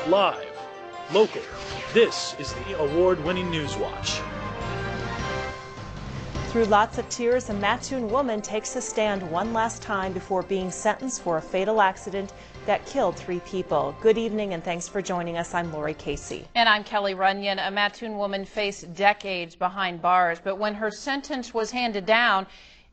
Live, local, this is the award-winning News Watch. Through lots of tears, a Mattoon woman takes a stand one last time before being sentenced for a fatal accident that killed 3 people. Good evening and thanks for joining us. I'm Lori Casey. And I'm Kelly Runyon. A Mattoon woman faced decades behind bars, but when her sentence was handed down,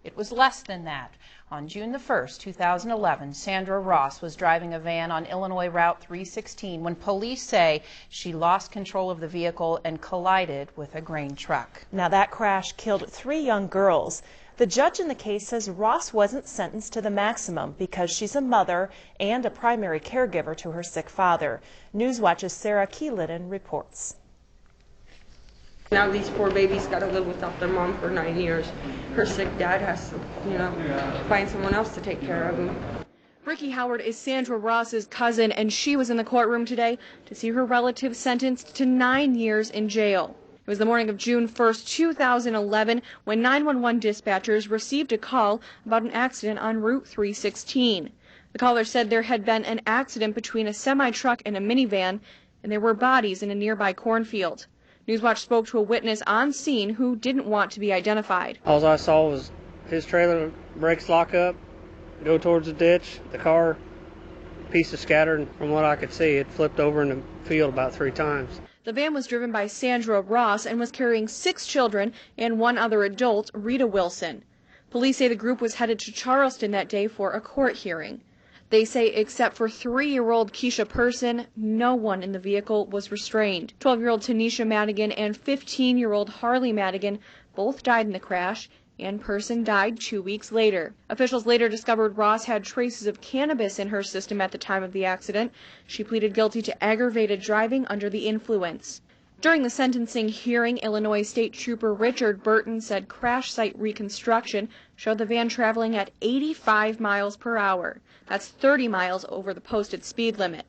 it was less than that. On June the 1st, 2011, Sandra Ross was driving a van on Illinois Route 316 when police say she lost control of the vehicle and collided with a grain truck. Now that crash killed 3 young girls. The judge in the case says Ross wasn't sentenced to the maximum because she's a mother and a primary caregiver to her sick father. Newswatch's Sarah Keelan reports. Now these poor babies got to live without their mom for 9 years. Her sick dad has to, find someone else to take care of them. Ricky Howard is Sandra Ross's cousin, and she was in the courtroom today to see her relative sentenced to 9 years in jail. It was the morning of June 1st, 2011, when 911 dispatchers received a call about an accident on Route 316. The caller said there had been an accident between a semi-truck and a minivan, and there were bodies in a nearby cornfield. Newswatch spoke to a witness on scene who didn't want to be identified. All I saw was his trailer brakes lock up, go towards the ditch. The car, pieces scattered, and from what I could see, it flipped over in the field about 3 times. The van was driven by Sandra Ross and was carrying 6 children and 1 other adult, Rita Wilson. Police say the group was headed to Charleston that day for a court hearing. They say except for 3-year-old Keisha Person, no one in the vehicle was restrained. 12-year-old Tanisha Madigan and 15-year-old Harley Madigan both died in the crash, and Person died 2 weeks later. Officials later discovered Ross had traces of cannabis in her system at the time of the accident. She pleaded guilty to aggravated driving under the influence. During the sentencing hearing, Illinois State Trooper Richard Burton said crash site reconstruction showed the van traveling at 85 miles per hour. That's 30 miles over the posted speed limit.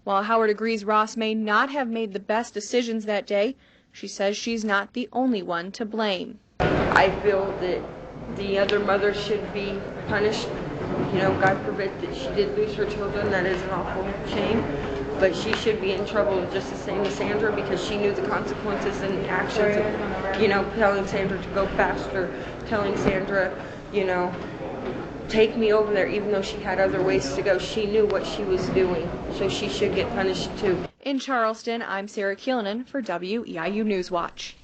While Howard agrees Ross may not have made the best decisions that day, she says she's not the only one to blame. I feel that the other mother should be punished. God forbid that she did lose her children. That is an awful shame. But she should be in trouble just the same as Sandra because she knew the consequences and the actions of, telling Sandra to go faster, telling Sandra, take me over there even though she had other ways to go. She knew what she was doing, so she should get punished too. In Charleston, I'm Sarah Keelan for WEIU Newswatch.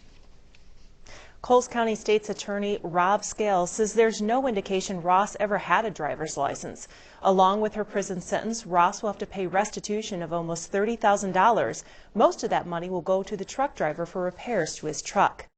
Coles County State's Attorney Rob Scales says there's no indication Ross ever had a driver's license. Along with her prison sentence, Ross will have to pay restitution of almost $30,000. Most of that money will go to the truck driver for repairs to his truck.